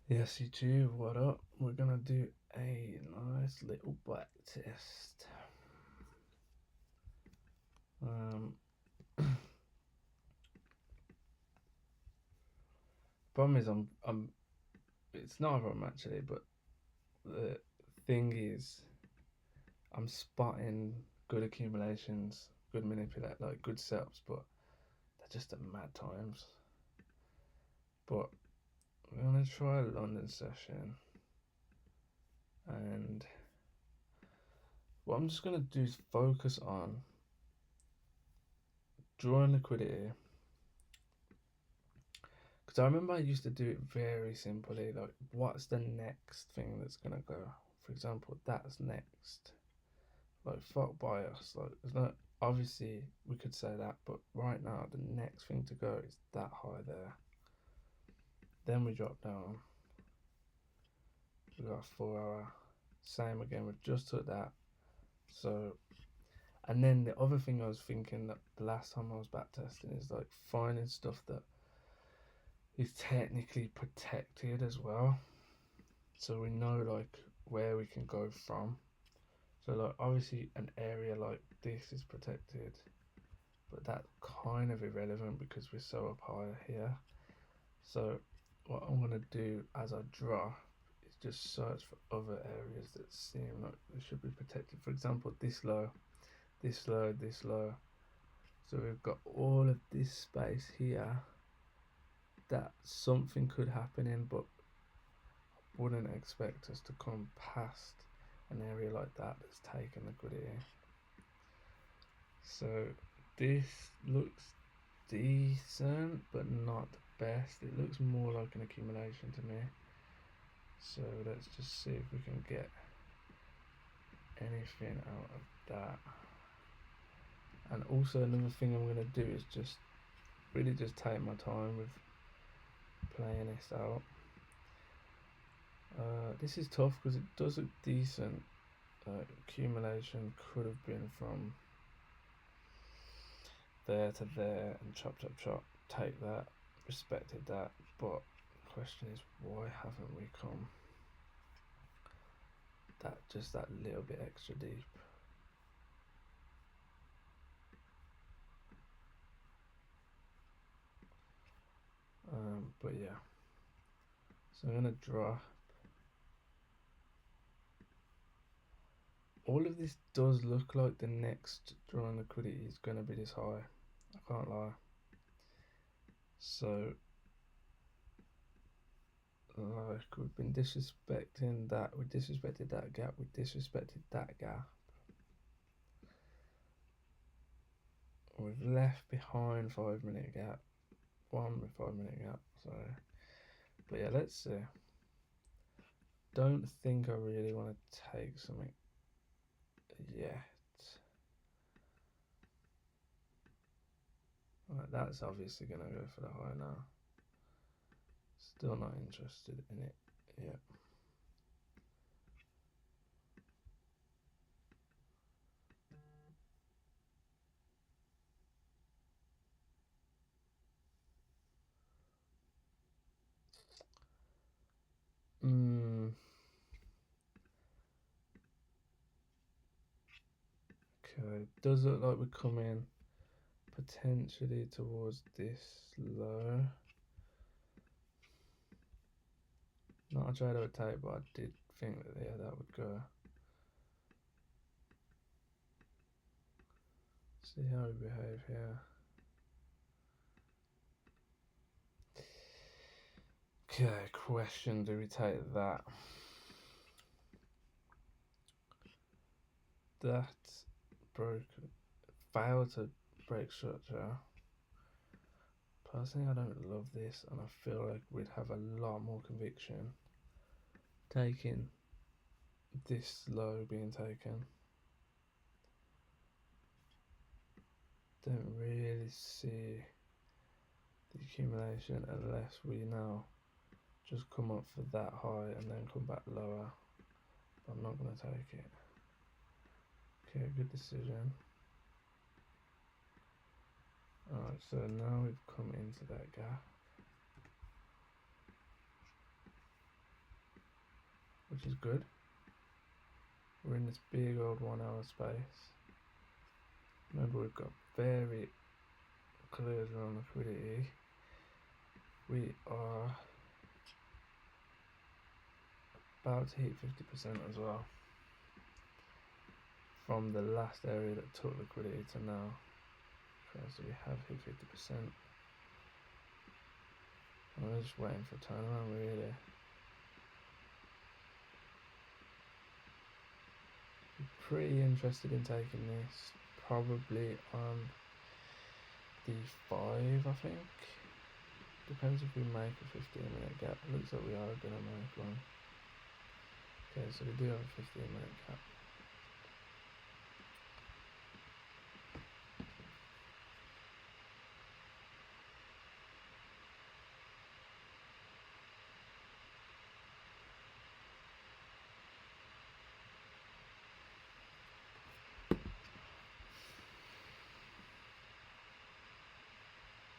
Yes, YouTube, what up? We're gonna do a nice little back test. Um, Problem is, it's not a problem actually, but the thing is, I'm spotting good accumulations, good manipulate, like good setups, but they're just at mad times. But we're gonna try a London session, and what I'm just gonna do is focus on drawing liquidity. Because I remember I used to do it very simply, like what's the next thing that's gonna go? For example, that's next. Like fuck bias. Like there's no obviously we could say that, but right now the next thing to go is that high there. Then we drop down. We got a 4 hour. Same again, we've just took that. So and then the other thing I was thinking that the last time I was back testing is like finding stuff that is technically protected as well. So we know like where we can go from. So like obviously an area like this is protected, but that's kind of irrelevant because we're so up higher here. So what I'm gonna do as I draw is just search for other areas that seem like they should be protected. For example, this low, this low, this low. So we've got all of this space here that something could happen in, but wouldn't expect us to come past an area like that that's taken liquidity. So this looks decent, but not the best. It looks more like an accumulation to me. So let's just see if we can get anything out of that. And also another thing I'm going to do is just really just take my time with playing this out. This is tough because it does look decent. Accumulation could have been from there to there and chop chop chop, take that, respected that, but the question is why haven't we come that little bit extra deep? But yeah, so I'm gonna draw. All of this does look like the next drawing liquidity is gonna be this high, I can't lie. So like we've been disrespecting that, we disrespected that gap, we disrespected that gap. We've left behind 5 minute gap, 1 5 minute gap, so but yeah, let's see. Don't think I really want to take something yet. Right, that's obviously gonna go for the high now. Still not interested in it yet. Okay, does look like we're coming potentially towards this low. Not a trade I would take, but I did think that yeah, that would go. See how we behave here. Okay, question, do we take that? That broke, failed to break structure. Personally, I don't love this, and I feel like we'd have a lot more conviction taking this low being taken. Don't really see the accumulation unless we now just come up for that high and then come back lower. I'm not going to take it. Okay, good decision. Alright, so now we've come into that gap. which is good. We're in this big old 1 hour space. Remember, we've got very clear on liquidity. We are about to hit 50% as well from the last area that took liquidity to now. Okay, so we have hit 50%. I'm just waiting for a turnaround really. I'm pretty interested in taking this probably on the 5, I think. Depends if we make a 15-minute gap. Looks like we are going to make one. Okay, so we do have a 15-minute gap.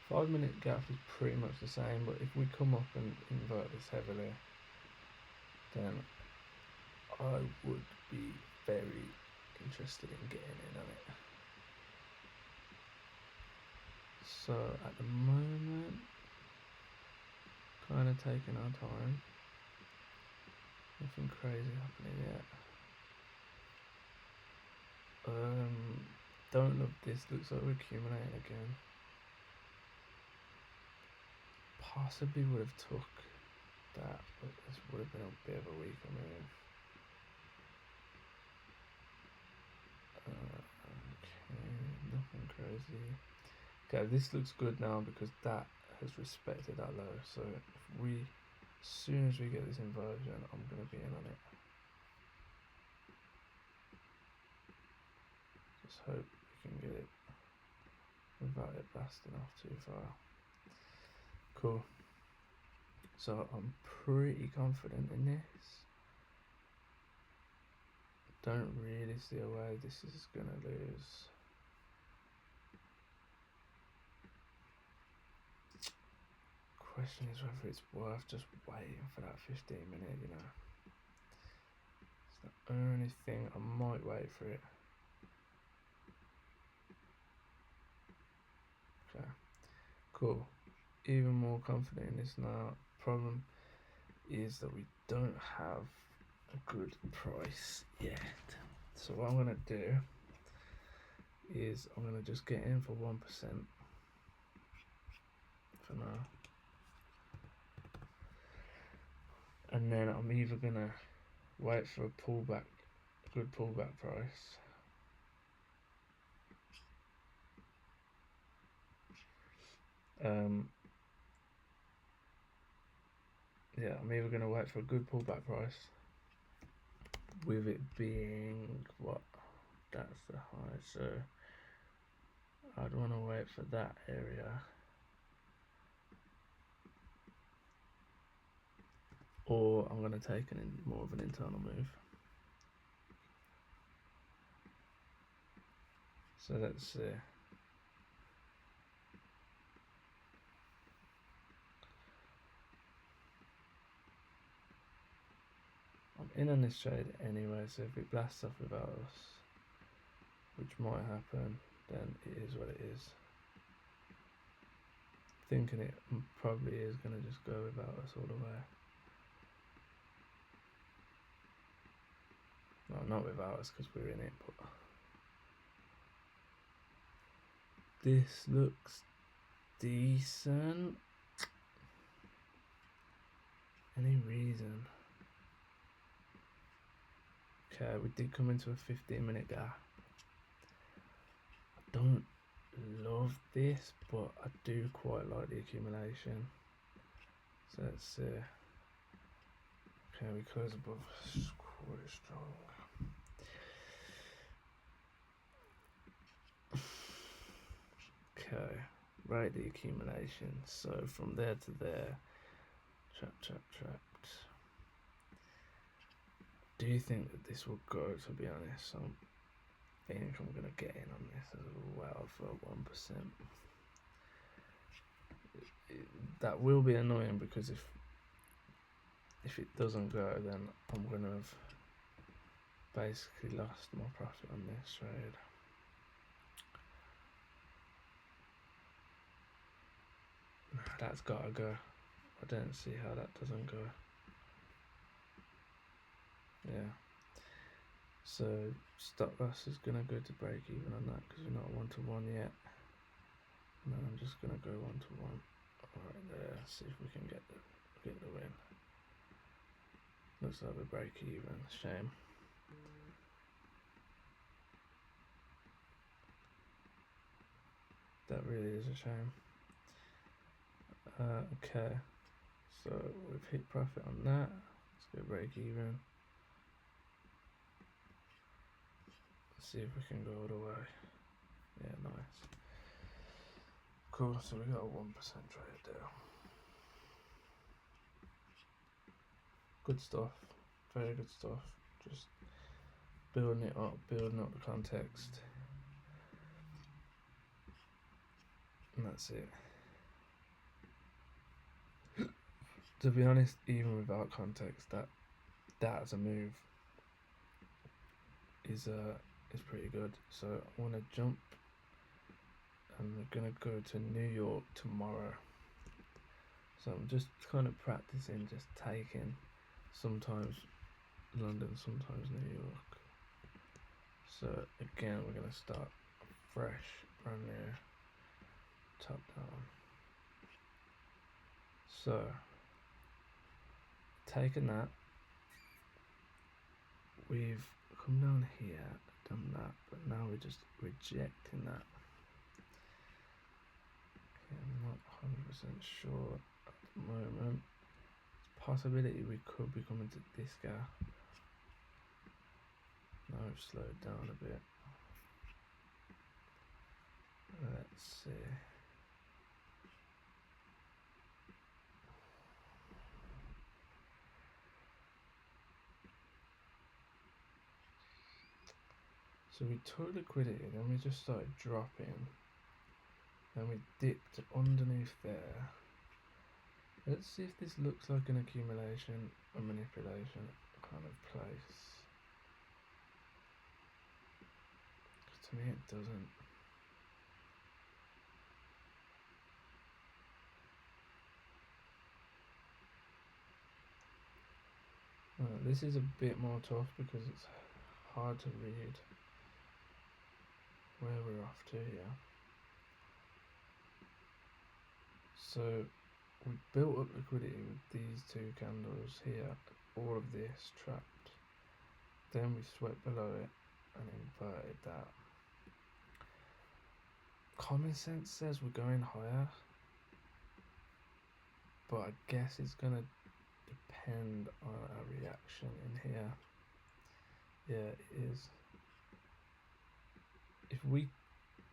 Five-minute gap is pretty much the same, but if we come up and invert this heavily, then I would be very interested in getting in on it. So at the moment, kind of taking our time. Nothing crazy happening yet. Don't love this. Looks like we're accumulating again. Possibly would have took that, but this would have been a bit of a weaker move. Okay, nothing crazy. Okay, this looks good now because that has respected that low. So if we, as soon as we get this inversion, I'm going to be in on it. Just hope we can get it without it blasting off too far. Cool. So I'm pretty confident in this. Don't really see a way this is going to lose. Question is whether it's worth just waiting for that 15-minute, you know. It's the only thing. I might wait for it. Okay, cool. Even more confident in this now. Problem is that we don't have a good price yet. So what I'm going to do is I'm going to just get in for 1% for now. And then I'm either going to wait for a pullback, good pullback price. Yeah, I'm either going to wait for a good pullback price, with it being what, that's the high, so I'd want to wait for that area, or I'm going to take more of an internal move. So let's see. I'm in on this trade anyway, so if it blasts off without us, which might happen, then it is what it is. Thinking it probably is going to just go without us all the way. No, not without us because we're in it, but this looks decent. Any reason? Okay, we did come into a 15-minute gap. I don't love this, but I do quite like the accumulation. So let's see. Okay, we close above quite strong. Okay, right, the accumulation. So from there to there, trapped. Do you think that this will go? To be honest, I think I'm gonna get in on this as well for 1%. That will be annoying because if if it doesn't go, then I'm going to have basically lost my profit on this trade. That's gotta go. I don't see how that doesn't go. Yeah. So stop loss is gonna go to break even on that because we're not 1-to-1 yet. And then I'm just gonna go 1-to-1 right there. See if we can get the win. Looks like we break even. Shame. That really is a shame. Okay, so we've hit profit on that. Let's go break even. Let's see if we can go all the way. Yeah, nice. Cool, so we got a 1% trade there. Good stuff, very good stuff. Just building it up, building up the context. And that's it. To be honest, even without context, that as a move is pretty good. So I want to jump, and we're gonna go to New York tomorrow. So I'm just kind of practicing, just taking sometimes London, sometimes New York. So again, we're gonna start fresh, brand new, top down. So taking that, we've come down here, done that, but now we're just rejecting that. Okay, I'm not 100% sure at the moment. Possibility we could be coming to this gap. Now we've slowed down a bit. Let's see. So we took liquidity, then we just started dropping. Then we dipped underneath there. Let's see if this looks like an accumulation or manipulation kind of place. Because to me it doesn't. This is a bit more tough because it's hard to read where we're off to here. So we built up liquidity with these two candles here, all of this trapped. Then we swept below it and inverted that. Common sense says we're going higher, but I guess it's gonna depend on our reaction in here. Yeah, it is. If we,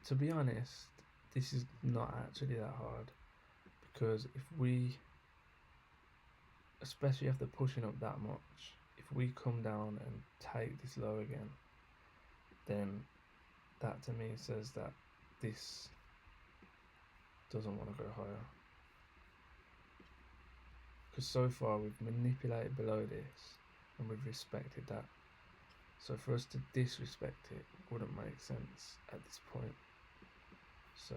to be honest, this is not actually that hard, because if we, especially after pushing up that much, if we come down and take this low again, then that to me says that this doesn't want to go higher. Because so far we've manipulated below this and we've respected that. So for us to disrespect it wouldn't make sense at this point. So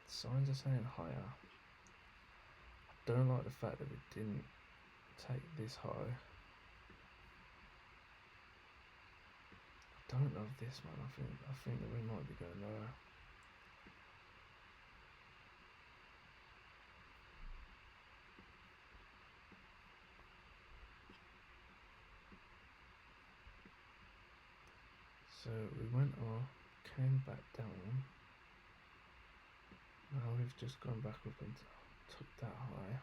signs are saying higher. I don't like the fact that we didn't take this high. I don't love this, man. I think that we might be going lower. So we went off, came back down. Now we've just gone back up and took that high.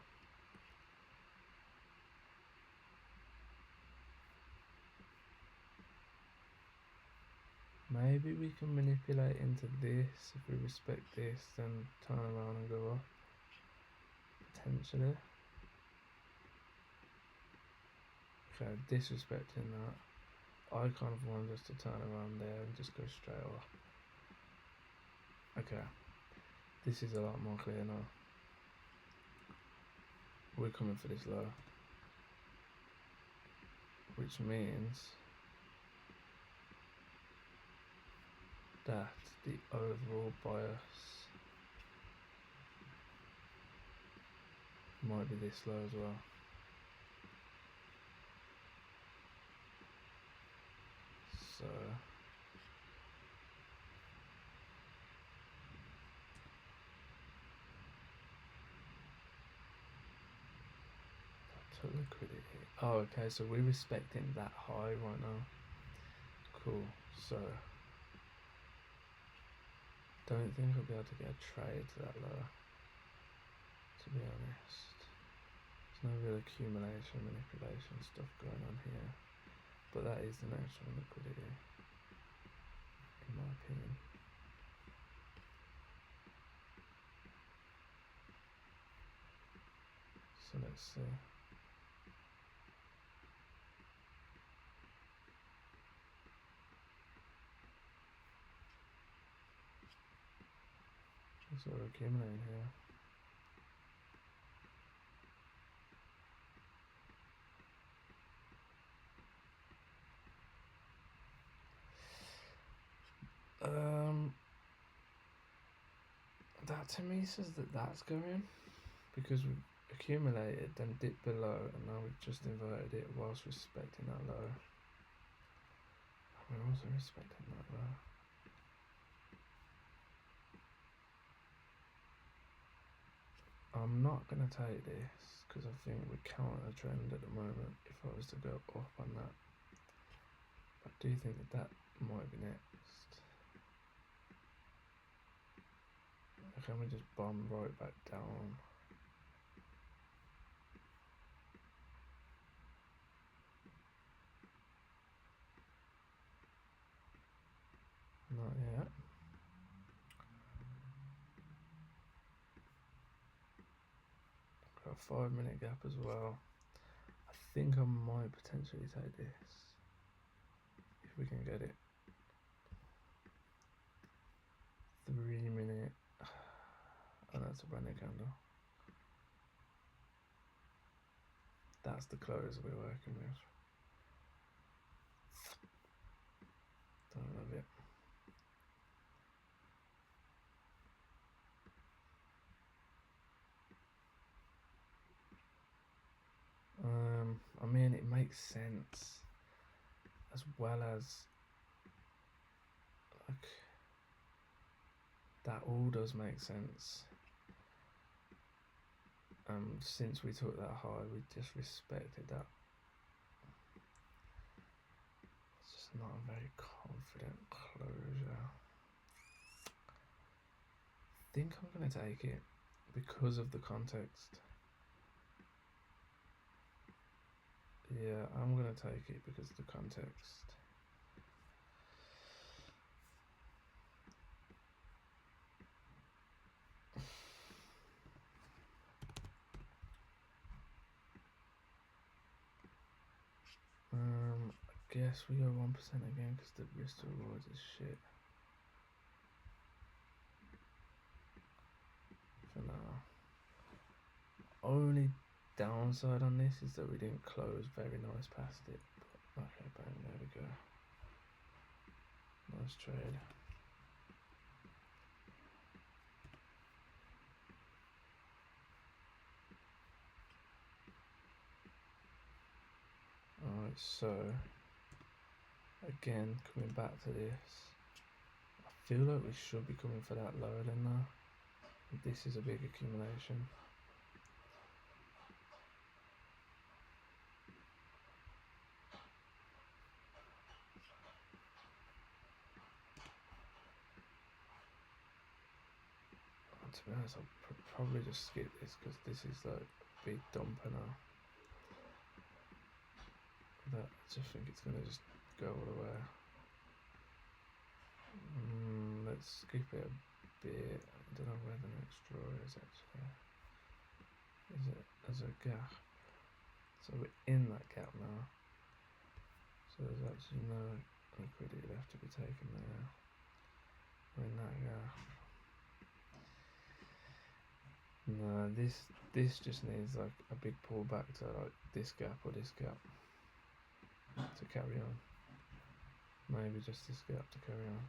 Maybe we can manipulate into this. If we respect this, then turn around and go up. Potentially. Okay, disrespecting that. I kind of wanted us to turn around there and just go straight off. Okay, this is a lot more clear now. we're coming for this low, which means that the overall bias might be this low as well. So liquidity. Oh, okay, so we're respecting that high right now. Cool. So don't think I'll be able to get a trade to that low, to be honest. There's no real accumulation, manipulation stuff going on here, but that is the natural liquidity, in my opinion. So let's see. That's what we're accumulating here. That to me says that that's going, because we've accumulated, then dipped below, and now we've just inverted it whilst respecting that low. We're also respecting that low. I'm not going to take this because I think we're counter trend at the moment if I was to go up on that. I do think that that might be next. Can we just bomb right back down? Not yet. Got a 5 minute gap as well. I think I might potentially take this if we can get it. 3 minute. Oh, that's a brand new candle. That's the close we're working with. Don't love it. I mean, it makes sense, as well as like that all does make sense. Since we took that high, we just respected that. It's just not a very confident closure. I think I'm going to take it because of the context. Yeah, I'm going to take it because of the context. I guess we go 1% again because the risk to rewards is shit. For now. Only downside on this is that we didn't close very nice past it. But okay, bang, there we go. Nice trade. Alright, so again, coming back to this, I feel like we should be coming for that lower than now. This is a big accumulation. To be honest, I'll probably just skip this because this is like a big dumper now. That I just think it's going to just go all the way. Let's skip it a bit. I don't know where the next draw is actually. Is it as a gap? So we're in that gap now. So there's actually no liquidity left to be taken there. We're in that gap. No, this just needs like a big pullback to like this gap or this gap to carry on. Maybe just this gap to carry on.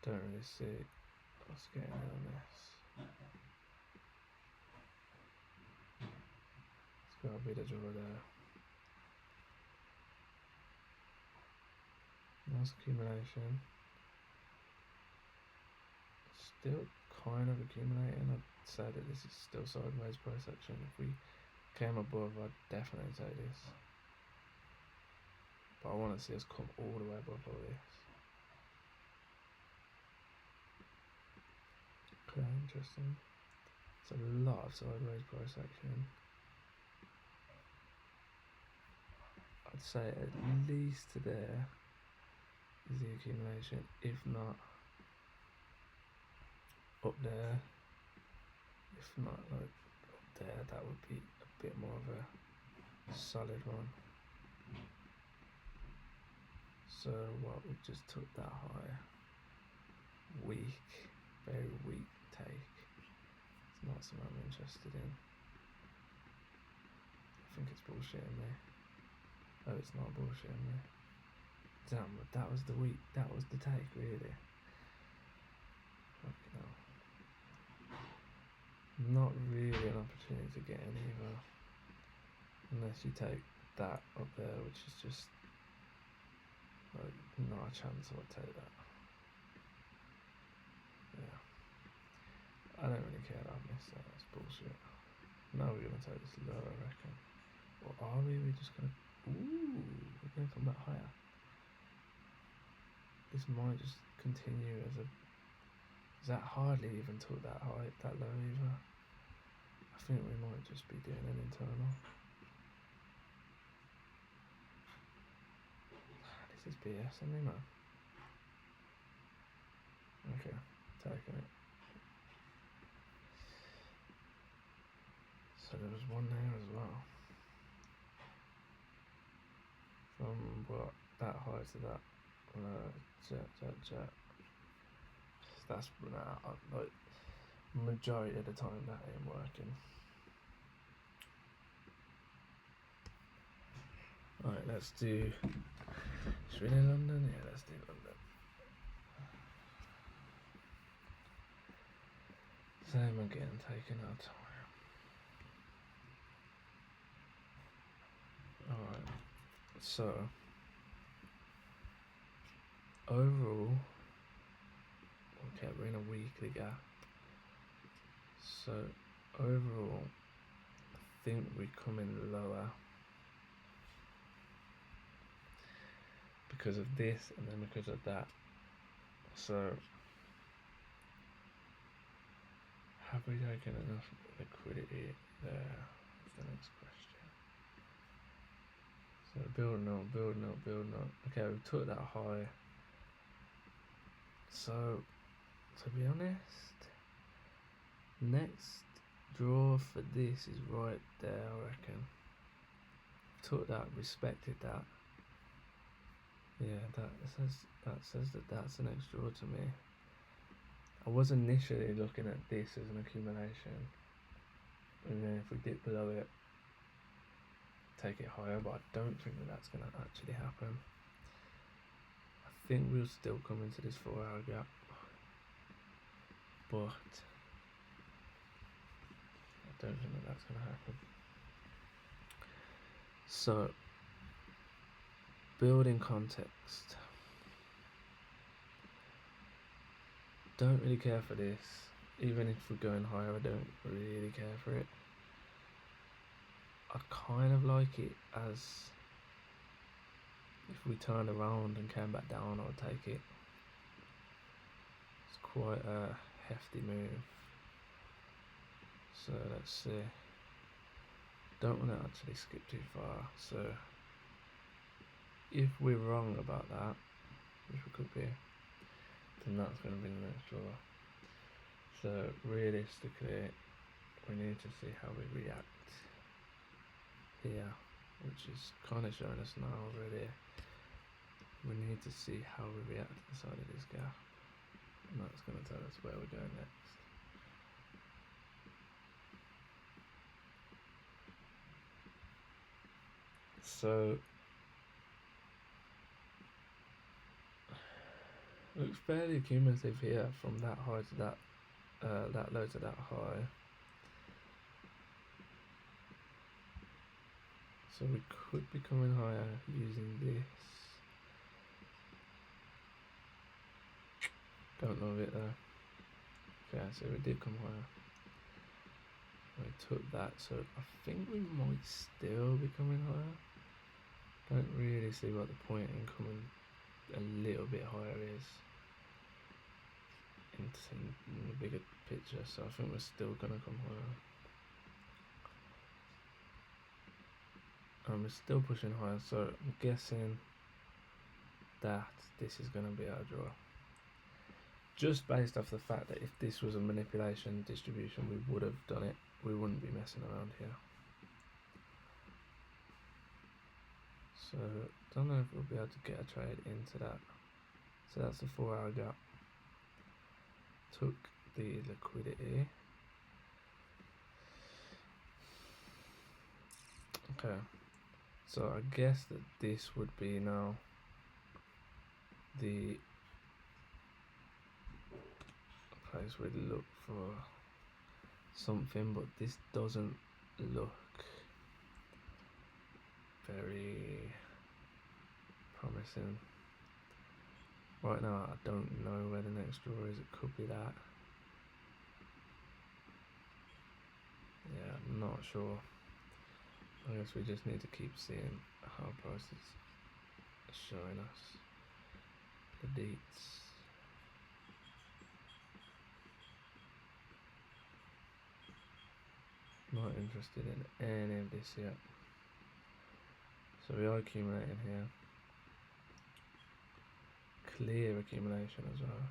Don't really see us getting in on this. It's got a bit of draw there. Nice accumulation. Still kind of accumulating. I'd say that this is still sideways price action. If we came above, I'd definitely take this. But I want to see us come all the way above all this. Okay, interesting. It's a lot of sideways price action. I'd say at least to there is the accumulation. If not, up there. If not, like up there, that would be a bit more of a solid one. So what, we just took that high. Weak, very weak take. It's not something I'm interested in. I think it's bullshitting me. Oh, it's not bullshitting me. Damn, but that was the weak, that was the take, really. Fucking hell. Not really an opportunity to get in either. Unless you take that up there, which is just like not a chance I would take that. Yeah. I don't really care that I missed that, that's bullshit. Now we're gonna take this lower, I reckon. Or are we? We're just gonna, ooh, we're gonna come back higher. This might just continue as a, that hardly even took that high, that low either. I think we might just be doing an internal. This is BS, isn't it, man? Okay, taking it. So there was one there as well. From what, that high to that jet. That's like majority of the time that ain't working. Alright, let's do, should we do London? Yeah, let's do London. Same again, taking our time. Alright, so overall, okay, we're in a weekly gap. So overall, I think we come in lower because of this and then because of that. So have we taken enough liquidity there? That's the next question. So building up. Okay, we took that high. So to be honest, next draw for this is right there, I reckon. Took that, respected that. Yeah, that says that that's the next draw to me. I was initially looking at this as an accumulation, and then if we dip below it, take it higher, but I don't think that that's going to actually happen. I think we'll still come into this 4-hour gap, but I don't think that that's going to happen. So, building context. Don't really care for this. Even if we're going higher, I don't really care for it. I kind of like it as if we turn around and came back down, I would take it. It's quite a hefty move. So let's see. Don't want to actually skip too far. So if we're wrong about that, which we could be, then that's going to be the next draw. So realistically, we need to see how we react here, which is kind of showing us now already. We need to see how we react to the side of this gap, and that's going to tell us where we're going next. So looks fairly cumulative here from that high to that low to that high. So we could be coming higher using this. Don't love it though. Okay, so we did come higher. We took that, so I think we might still be coming higher. Don't really see what the point in coming a little bit higher is in the bigger picture, so I think we're still gonna come higher. And we're still pushing higher, so I'm guessing that this is gonna be our draw. Just based off the fact that if this was a manipulation distribution, we would have done it. We wouldn't be messing around here. So don't know if we'll be able to get a trade into that. So that's the 4 hour gap. Took the liquidity. Okay. So I guess that this would be now the place we'd look for something, but this doesn't look very promising. Right now I don't know where the next draw is. It could be that. Yeah, I'm not sure. I guess we just need to keep seeing how prices are showing us the deets. Not interested in any of this yet. So we are accumulating here. Clear accumulation as well.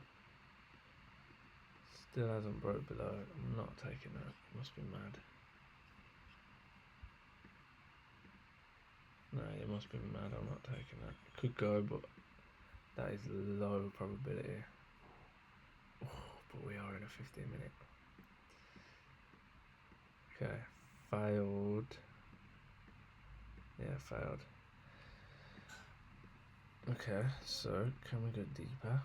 Still hasn't broke below. I'm not taking that. It must be mad. No, it must be mad. I'm not taking that. It could go, but that is low probability. Oh, but we are in a 15-minute. Okay, failed. Yeah, failed. Okay, so can we go deeper?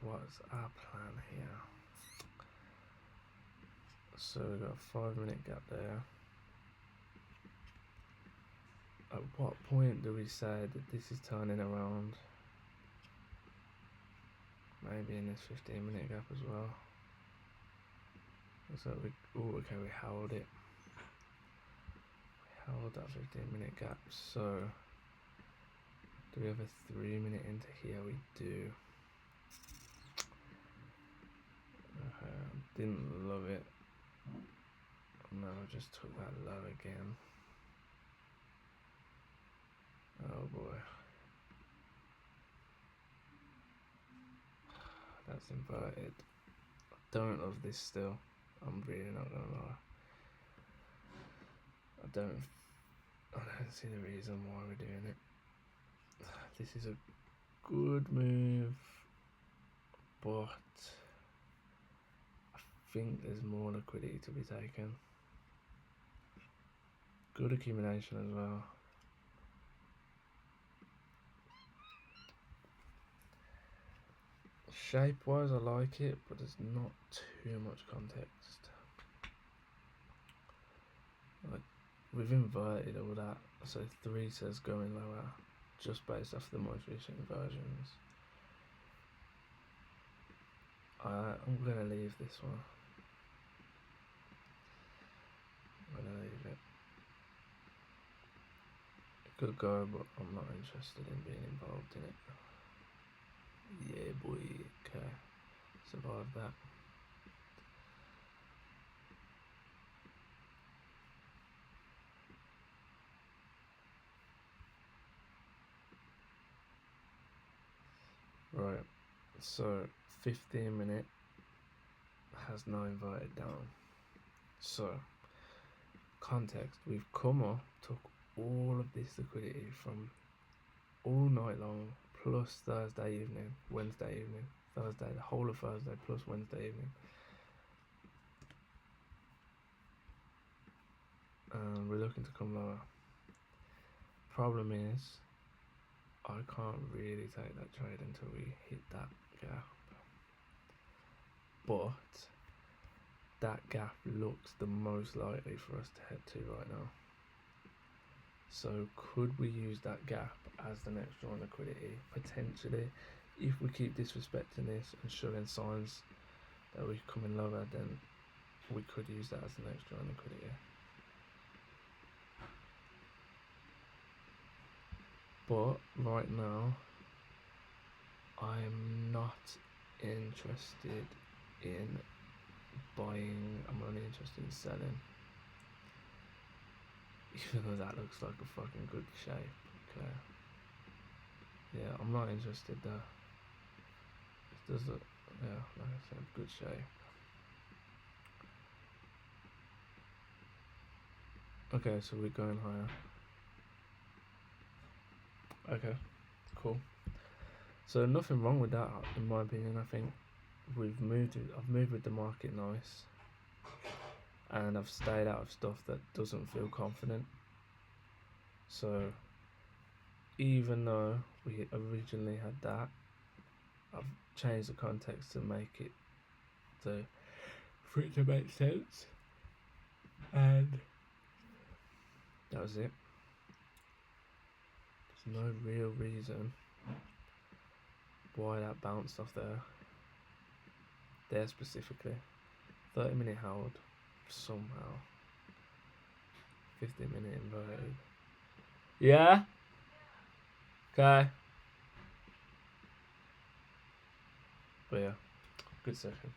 What's our plan here? So we've got a 5-minute gap there. At what point do we say that this is turning around? Maybe in this 15-minute gap as well. So we, oh, okay, we held it. We held that 15-minute gap. So do we have a 3-minute into here? We do. Okay, didn't love it. No, I just took that low again. Oh boy. That's inverted. I don't love this still. I'm really not gonna lie. I don't see the reason why we're doing it. This is a good move, but I think there's more liquidity to be taken. Good accumulation as well. Shape wise I like it, but there's not too much context. Like, we've inverted all that, so 3 says going lower, just based off the most recent versions. I'm gonna leave this one. I'm gonna leave it. It could go, but I'm not interested in being involved in it. Yeah, boy. Okay, survived that. Right, so 15-minute has now inverted down. So, context, we've come up, took all of this liquidity from all night long, plus Thursday evening, Wednesday evening, Thursday, the whole of Thursday, plus Wednesday evening. looking to come lower. Problem is, I can't really take that trade until we hit that gap. But that gap looks the most likely for us to head to right now. So could we use that gap as the next draw on liquidity? Potentially. If we keep disrespecting this and showing signs that we're coming lower, then we could use that as the next draw on liquidity. But right now, I'm not interested in buying. I'm only interested in selling. Even though that looks like a fucking good shape. Okay. Yeah, I'm not interested there. It does look, yeah, like I said, good shape. Okay, so we're going higher. Okay, cool. So nothing wrong with that, in my opinion. I think I've moved with the market nice, and I've stayed out of stuff that doesn't feel confident. So even though we originally had that, I've changed the context to make it for it to make sense, and that was it. There's no real reason why that bounced off there specifically. 30-minute held somehow. 15-minute inverted. Yeah. Okay. But yeah, good session.